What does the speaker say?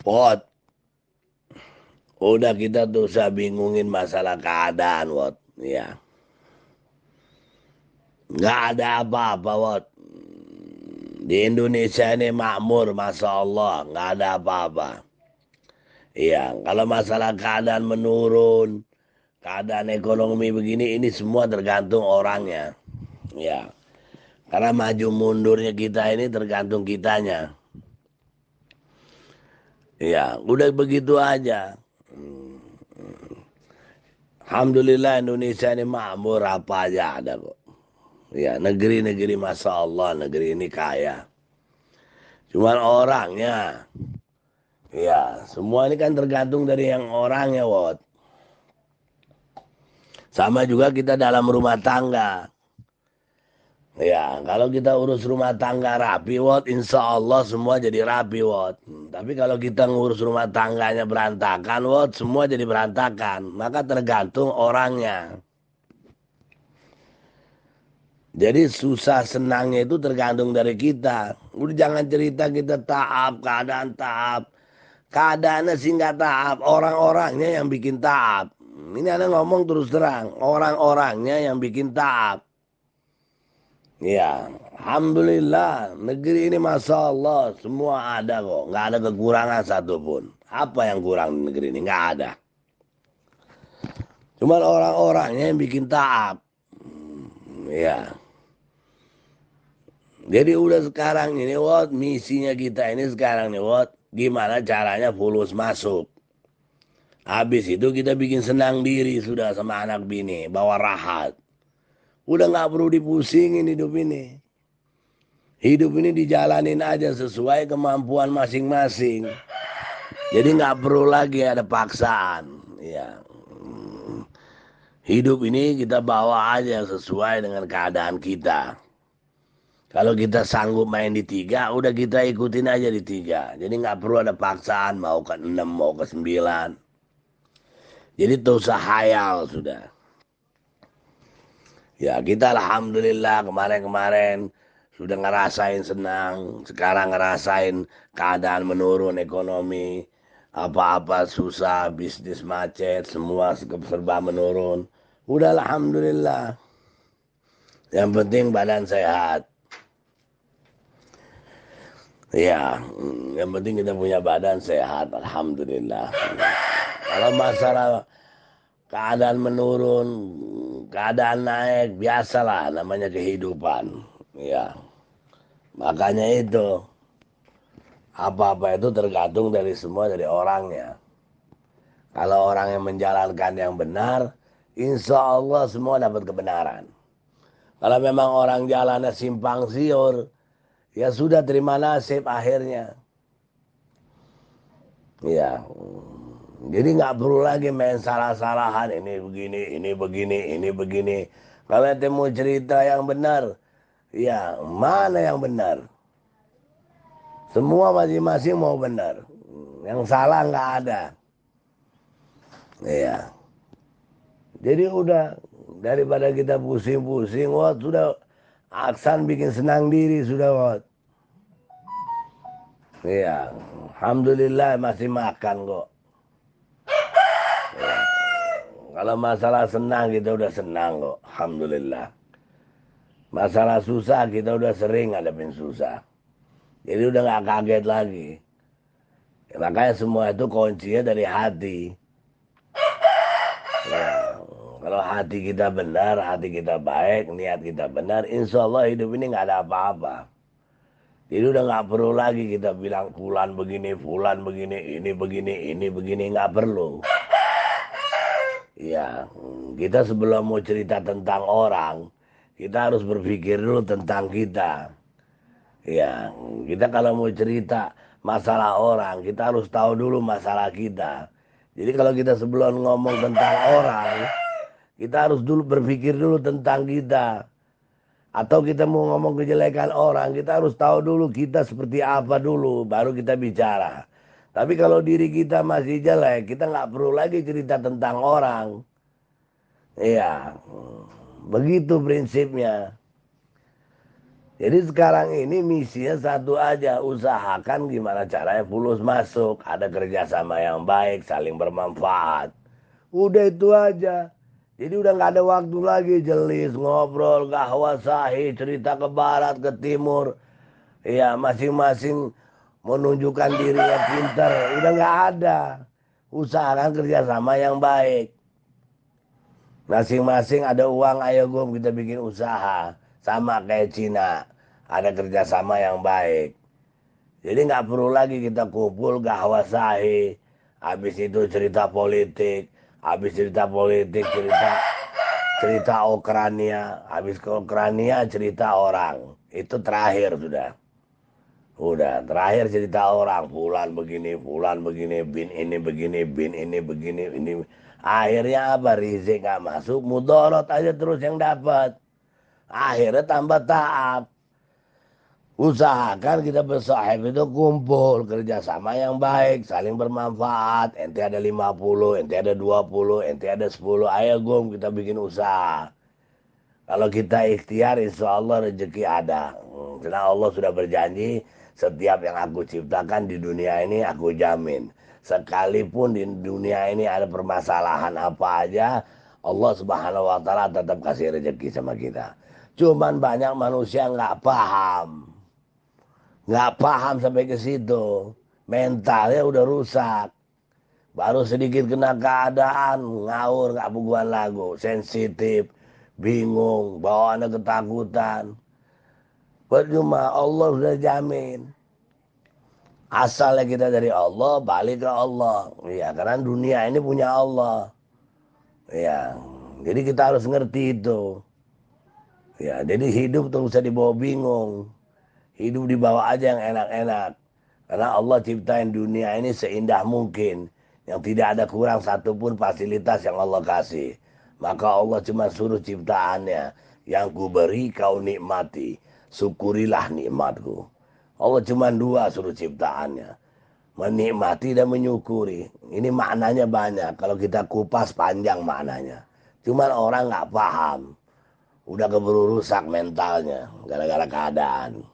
Pot, udah kita tuh usah bingungin masalah keadaan, Wot. Ya, nggak ada apa-apa, Wot. Di Indonesia ini makmur, Masya Allah, nggak ada apa-apa. Iya, kalau masalah keadaan menurun, keadaan ekonomi begini, ini semua tergantung orangnya. Ya, karena maju mundurnya kita ini tergantung kitanya. Iya, udah begitu aja. Alhamdulillah Indonesia ini makmur, apa aja ada kok. Ya, negeri-negeri Masya Allah, negeri ini kaya. Cuman orangnya, ya semua ini kan tergantung dari yang orangnya, Wot. Sama juga kita dalam rumah tangga. Ya, kalau kita urus rumah tangga rapi, Wot, insya Allah semua jadi rapi, Wot. Tapi kalau kita ngurus rumah tangganya berantakan, Wot, semua jadi berantakan. Maka tergantung orangnya. Jadi susah senangnya itu tergantung dari kita. Udah jangan cerita kita taat, keadaan taat. Keadaannya sih nggak taat, orang-orangnya yang bikin taat. Ini Anda ngomong terus terang, orang-orangnya yang bikin taat. Ya, Alhamdulillah, negeri ini Masya Allah, semua ada kok. Nggak ada kekurangan satupun. Apa yang kurang di negeri ini? Nggak ada. Cuman orang-orangnya yang bikin taat. Ya, jadi udah sekarang ini, Wot, misinya kita ini sekarang nih, Wot, gimana caranya fulus masuk. Habis itu kita bikin senang diri sudah sama anak bini, bawa rahat. Udah nggak perlu dipusingin hidup ini. Hidup ini dijalanin aja sesuai kemampuan masing-masing. Jadi nggak perlu lagi ada paksaan. Ya, hidup ini kita bawa aja sesuai dengan keadaan kita. Kalau kita sanggup main di tiga, udah kita ikutin aja di tiga. Jadi nggak perlu ada paksaan, mau ke enam, mau ke sembilan. Jadi tuh usah hayal sudah. Ya kita alhamdulillah kemarin-kemarin sudah ngerasain senang. Sekarang ngerasain keadaan menurun ekonomi. Apa-apa susah, bisnis macet, semua serba menurun. Udah alhamdulillah. Yang penting badan sehat. Ya, yang penting kita punya badan sehat, alhamdulillah. Kalau masalah keadaan menurun, keadaan naik, biasalah namanya kehidupan. Ya, makanya itu apa-apa itu tergantung dari semua dari orangnya. Kalau orang yang menjalankan yang benar, insya Allah semua dapat kebenaran. Kalau memang orang jalannya simpang siur, ya sudah terima nasib akhirnya. Ya, jadi nggak perlu lagi main salah-salahan. Ini begini, ini begini, ini begini. Kalau ente mau cerita yang benar, ya mana yang benar? Semua masing-masing mau benar. Yang salah nggak ada. Iya. Jadi udah daripada kita pusing-pusing, wah sudah Aksan bikin senang diri sudah, wah. Iya. Alhamdulillah masih makan kok. Iya. Kalau masalah senang kita udah senang kok. Alhamdulillah. Masalah susah kita udah sering ngadepin susah. Jadi udah nggak kaget lagi. Ya, makanya semua itu kuncinya dari hati. Ya, kalau hati kita benar, hati kita baik, niat kita benar, insya Allah hidup ini nggak ada apa-apa. Jadi udah nggak perlu lagi kita bilang fulan begini, ini begini, nggak perlu. Ya, kita sebelum mau cerita tentang orang, kita harus berpikir dulu tentang kita. Ya, kita kalau mau cerita masalah orang, kita harus tahu dulu masalah kita. Jadi kalau kita sebelum ngomong tentang orang, kita harus dulu berpikir dulu tentang kita. Atau kita mau ngomong kejelekan orang, kita harus tahu dulu kita seperti apa dulu, baru kita bicara. Tapi kalau diri kita masih jelek, kita nggak perlu lagi cerita tentang orang. Iya, begitu prinsipnya. Jadi sekarang ini misinya satu aja, usahakan gimana caranya fulus masuk, ada kerjasama yang baik, saling bermanfaat. Udah itu aja. Jadi udah nggak ada waktu lagi jelis ngobrol, gahwa sahih, cerita ke barat, ke timur. Ya masing-masing menunjukkan dirinya pinter, udah nggak ada. Usahakan kerjasama yang baik. Masing-masing ada uang, ayo gom kita bikin usaha. Sama kayak Cina, ada kerjasama yang baik. Jadi nggak perlu lagi kita kumpul gahwa sahih. Habis itu cerita politik. Habis cerita politik cerita Ukraina. Habis ke Ukraina cerita orang. Itu terakhir sudah. Udah terakhir cerita orang. Fulan begini, bin ini begini, bin ini begini, ini. Akhirnya apa? Rizik nggak masuk, mudorot aja terus yang dapat. Akhirnya tambah taat. Usahakan kita bersahib itu kumpul, kerjasama yang baik, saling bermanfaat. Ente ada 50, ente ada 20, ente ada 10. Ayo gom kita bikin usaha. Kalau kita ikhtiar, insya Allah rezeki ada. Karena Allah sudah berjanji, setiap yang aku ciptakan di dunia ini aku jamin. Sekalipun di dunia ini ada permasalahan apa aja, Allah Subhanahu wa Ta'ala tetap kasih rezeki sama kita. Cuman banyak manusia nggak paham. Nggak paham sampai ke situ. Mentalnya udah rusak. Baru sedikit kena keadaan, ngawur, nggak bukuan lagu. Sensitif, bingung, bawaannya ketakutan. Percuma, Allah sudah jamin. Asalnya kita dari Allah, balik ke Allah. Ya, karena dunia ini punya Allah. Ya, jadi kita harus ngerti itu. Ya, jadi hidup tuh usah dibawa bingung. Hidup dibawa aja yang enak-enak. Karena Allah ciptain dunia ini seindah mungkin. Yang tidak ada kurang satupun fasilitas yang Allah kasih. Maka Allah cuma suruh ciptaannya. Yang ku beri kau nikmati. Syukurilah nikmatku. Allah cuma dua suruh ciptaannya. Menikmati dan menyukuri. Ini maknanya banyak. Kalau kita kupas panjang maknanya. Cuman orang gak paham. Udah keburu rusak mentalnya. Gara-gara keadaan.